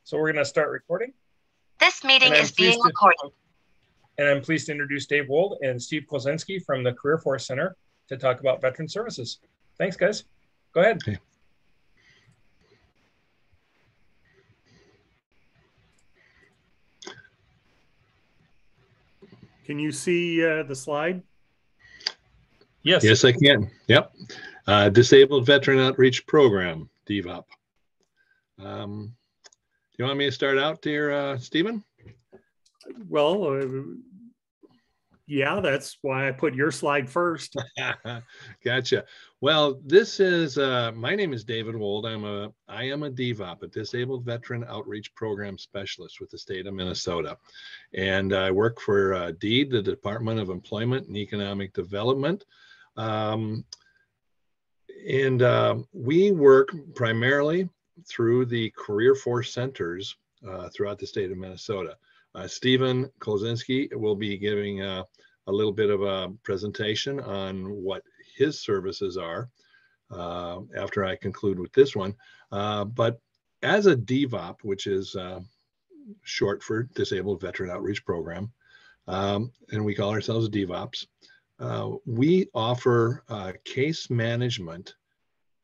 So we're going to start recording. This meeting is being recorded. And I'm pleased to introduce Dave Wold and Steve Kolcinski from the Career Force Center to talk about veteran services. Thanks, guys. Go ahead. Okay. Can you see the slide? Yes. Yes, I can. Yep. Disabled Veteran Outreach Program, DVOP. Do you want me to start out there, Stephen? Well, yeah, that's why I put your slide first. Gotcha. Well, this is my name is David Wold. I am a DVOP, a Disabled Veteran Outreach Program Specialist with the state of Minnesota, and I work for DEED, the Department of Employment and Economic Development, and we work primarily through the Career Force centers throughout the state of Minnesota. Stephen Kolcinski will be giving a little bit of a presentation on what his services are after I conclude with this one. But as a DVOP, which is short for Disabled Veteran Outreach Program, and we call ourselves DVOPs, we offer case management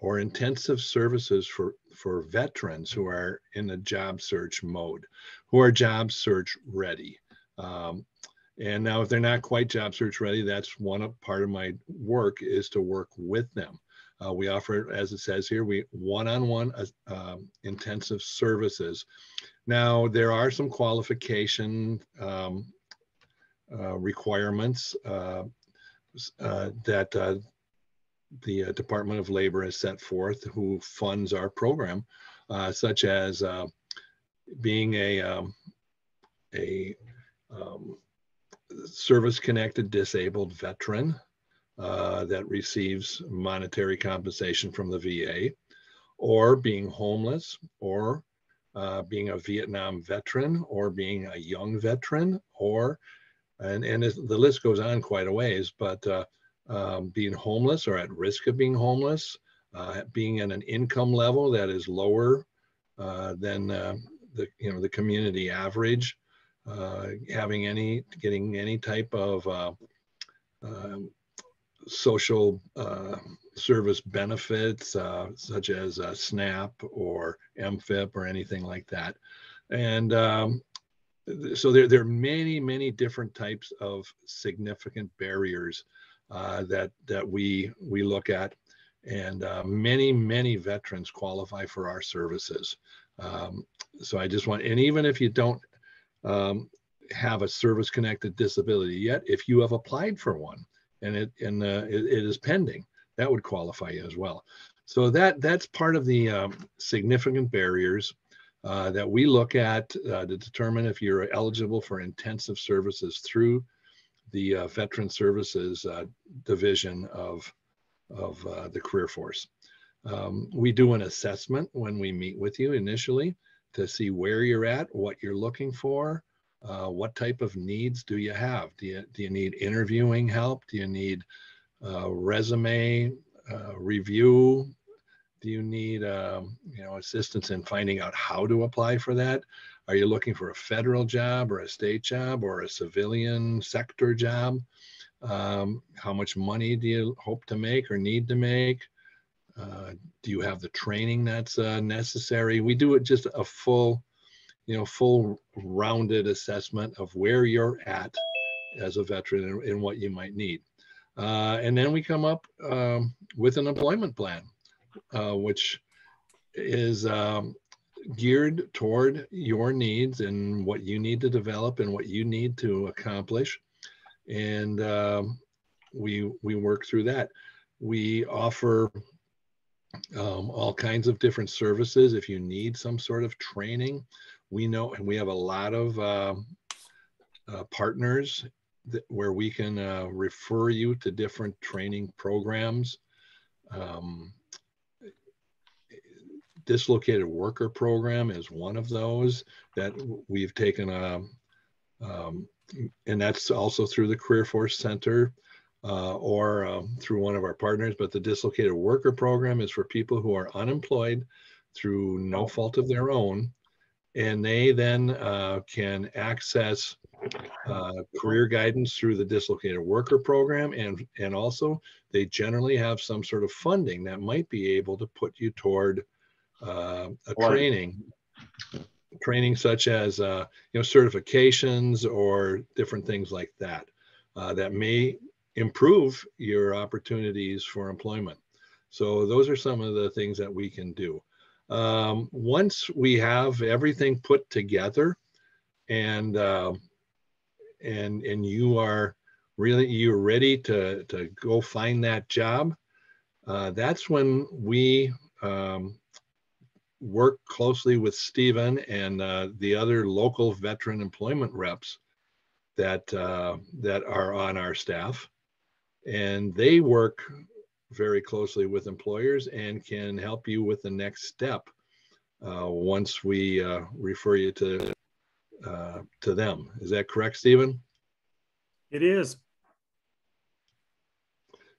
or intensive services for veterans who are in a job search mode, who are job search ready. And now if they're not quite job search ready, that's part of my work is to work with them. We offer, as it says here, one-on-one intensive services. Now, there are some qualification requirements that the Department of Labor has set forth, who funds our program, such as being a service-connected disabled veteran that receives monetary compensation from the VA, or being homeless, or being a Vietnam veteran, or being a young veteran, or and the list goes on quite a ways, but being homeless or at risk of being homeless, being at an income level that is lower than the community average, getting any type of social service benefits such as SNAP or MFIP or anything like that. And so there are many different types of significant barriers that we look at, and many veterans qualify for our services. So I just want, and even if you don't have a service-connected disability yet, if you have applied for one and it is pending, that would qualify you as well. So that's part of the significant barriers that we look at to determine if you're eligible for intensive services through the Veteran Services Division of the Career Force. We do an assessment when we meet with you initially to see where you're at, what you're looking for, what type of needs do you have? Do you need interviewing help? Do you need resume review? Do you need assistance in finding out how to apply for that? Are you looking for a federal job or a state job or a civilian sector job? How much money do you hope to make or need to make? Do you have the training that's necessary? We do it just a full rounded assessment of where you're at as a veteran and what you might need. And then we come up with an employment plan, which is geared toward your needs and what you need to develop and what you need to accomplish. And we work through that. We offer all kinds of different services. If you need some sort of training, we know, and we have a lot of partners where we can refer you to different training programs. Dislocated worker program is one of those that we've taken, and that's also through the Career Force Center or through one of our partners. But the dislocated worker program is for people who are unemployed through no fault of their own, and they then can access career guidance through the dislocated worker program, and also they generally have some sort of funding that might be able to put you toward a training such as certifications or different things like that that may improve your opportunities for employment. So those are some of the things that we can do. Once we have everything put together, and you're ready to go find that job, that's when we work closely with Stephen and the other local veteran employment reps that are on our staff, and they work very closely with employers and can help you with the next step once we refer you to them. Is that correct, Stephen? It is.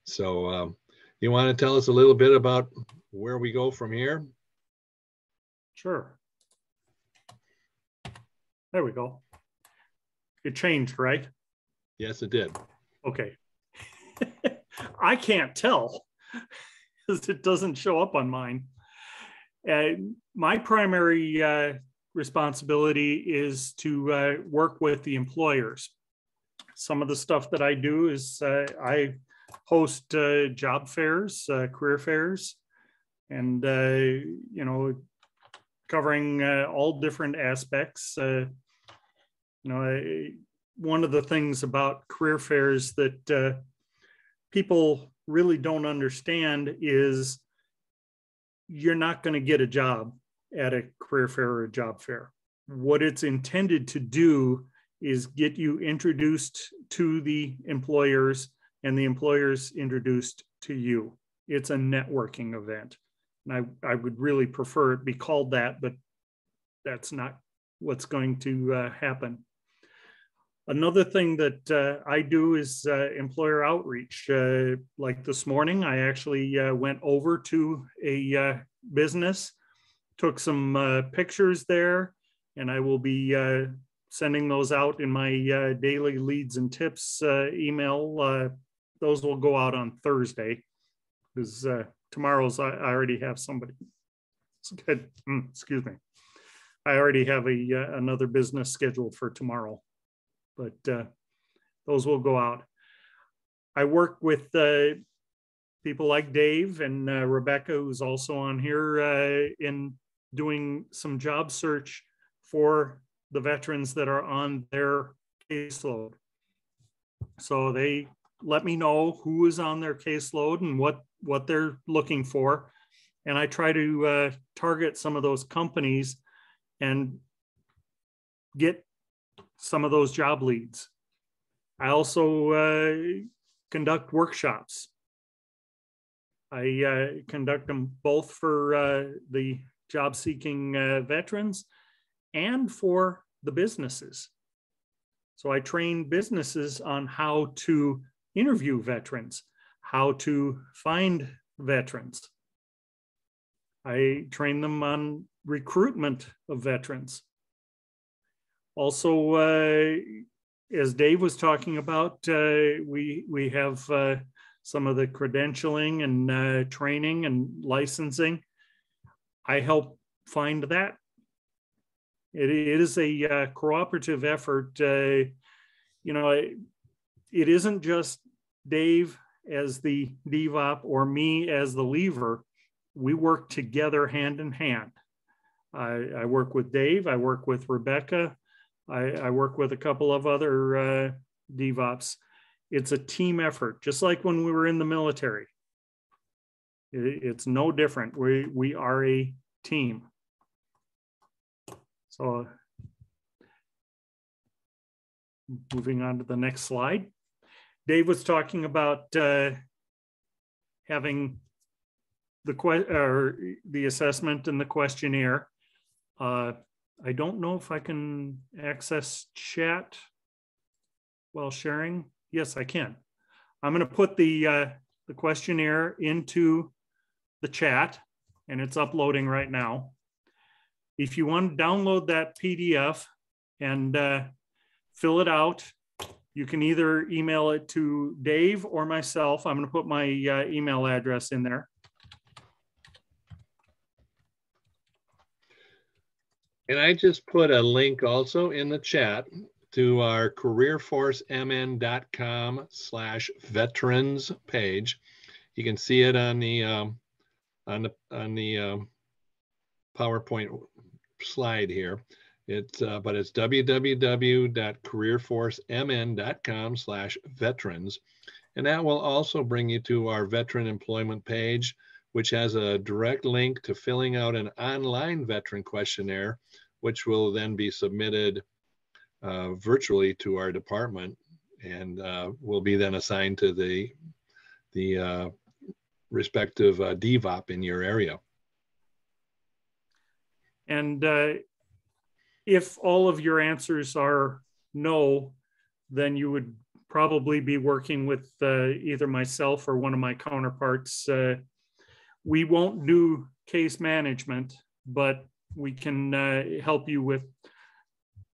So you want to tell us a little bit about where we go from here? Sure. There we go. It changed, right? Yes, it did. Okay. I can't tell because it doesn't show up on mine. My primary responsibility is to work with the employers. Some of the stuff that I do is I host job fairs, career fairs, and covering all different aspects. One of the things about career fairs that people really don't understand is you're not going to get a job at a career fair or a job fair. What it's intended to do is get you introduced to the employers and the employers introduced to you. It's a networking event. And I would really prefer it be called that, but that's not what's going to happen. Another thing that I do is employer outreach. Like this morning, I actually went over to a business, took some pictures there, and I will be sending those out in my daily leads and tips email. Those will go out on Thursday because tomorrow's I already have somebody. Excuse me. I already have another business scheduled for tomorrow, but those will go out. I work with people like Dave and Rebecca, who's also on here, in doing some job search for the veterans that are on their caseload. So they let me know who is on their caseload and what they're looking for. And I try to target some of those companies and get some of those job leads. I also conduct workshops. I conduct them both for the job-seeking veterans and for the businesses. So I train businesses on how to interview veterans, how to find veterans. I train them on recruitment of veterans. Also, as Dave was talking about, we have some of the credentialing and training and licensing. I help find that. It is a cooperative effort. It isn't just Dave as the DVOP or me as the lever. We work together hand in hand. I work with Dave, I work with Rebecca, I work with a couple of other DVOPs. It's a team effort, just like when we were in the military. It's no different. We are a team. So moving on to the next slide. Dave was talking about having the assessment and the questionnaire. I don't know if I can access chat while sharing. Yes, I can. I'm going to put the questionnaire into the chat, and it's uploading right now. if you want to download that PDF and fill it out, you can either email it to Dave or myself. I'm going to put my email address in there. And I just put a link also in the chat to our careerforcemn.com/veterans page. You can see it on the PowerPoint slide here. But it's www.careerforcemn.com/veterans. And that will also bring you to our veteran employment page, which has a direct link to filling out an online veteran questionnaire, which will then be submitted virtually to our department and will be then assigned to the respective DVOP in your area. And if all of your answers are no, then you would probably be working with either myself or one of my counterparts. We won't do case management, but we can help you with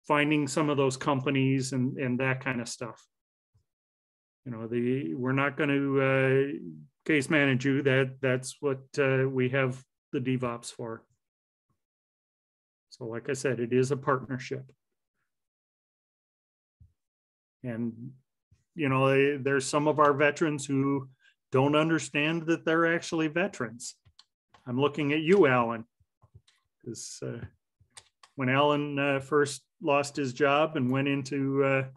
finding some of those companies and that kind of stuff. You know, we're not going to case manage you. That's what we have the DVOPs for. So like I said, it is a partnership. And, you know, there's some of our veterans who don't understand that they're actually veterans. I'm looking at you, Alan, because when Alan first lost his job and went into the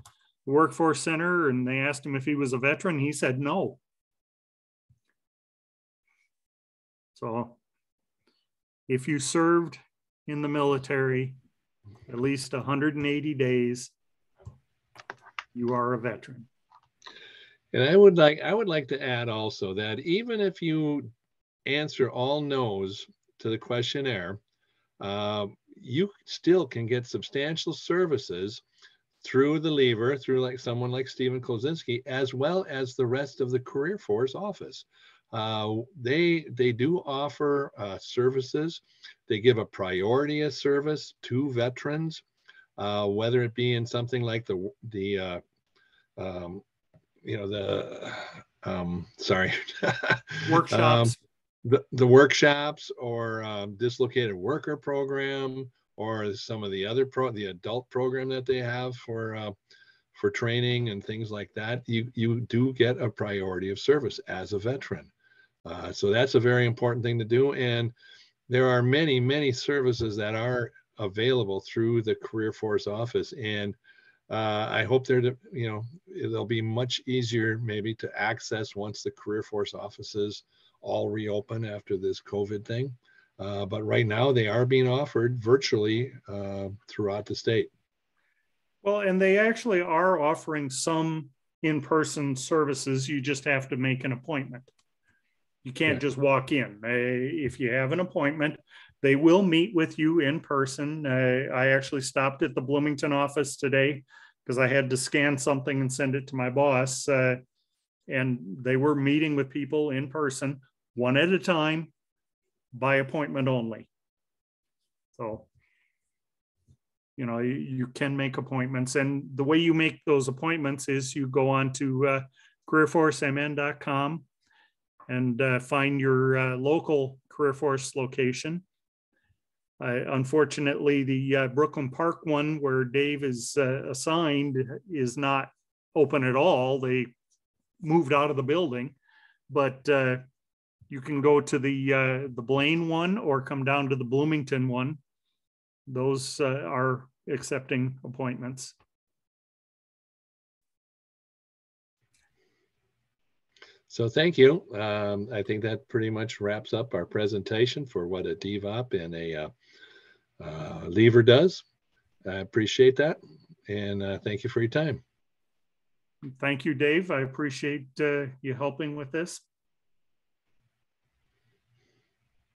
workforce center and they asked him if he was a veteran, he said no. So if you served in the military at least 180 days, you are a veteran. And I would like to add also that even if you answer all no's to the questionnaire, you still can get substantial services through the lever, through like someone like Stephen Kolcinski, as well as the rest of the Career Force office. They do offer services. They give a priority of service to veterans, whether it be in something like the workshops, the workshops, or dislocated worker program, or some of the other the adult program that they have for training and things like that. You do get a priority of service as a veteran. So that's a very important thing to do. And there are many, many services that are available through the Career Force office. And I hope they'll be much easier maybe to access once the Career Force offices all reopen after this COVID thing. But right now they are being offered virtually throughout the state. Well, and they actually are offering some in-person services. You just have to make an appointment. You can't just walk in. If you have an appointment, they will meet with you in person. I actually stopped at the Bloomington office today because I had to scan something and send it to my boss. And they were meeting with people in person, one at a time, by appointment only. So, you know, you can make appointments. And the way you make those appointments is you go on to careerforcemn.com and find your local Career Force location. Unfortunately, the Brooklyn Park one where Dave is assigned is not open at all. They moved out of the building, but you can go to the Blaine one or come down to the Bloomington one. Those are accepting appointments. So thank you. I think that pretty much wraps up our presentation for what a DVOP and a lever does. I appreciate that. And thank you for your time. Thank you, Dave. I appreciate you helping with this.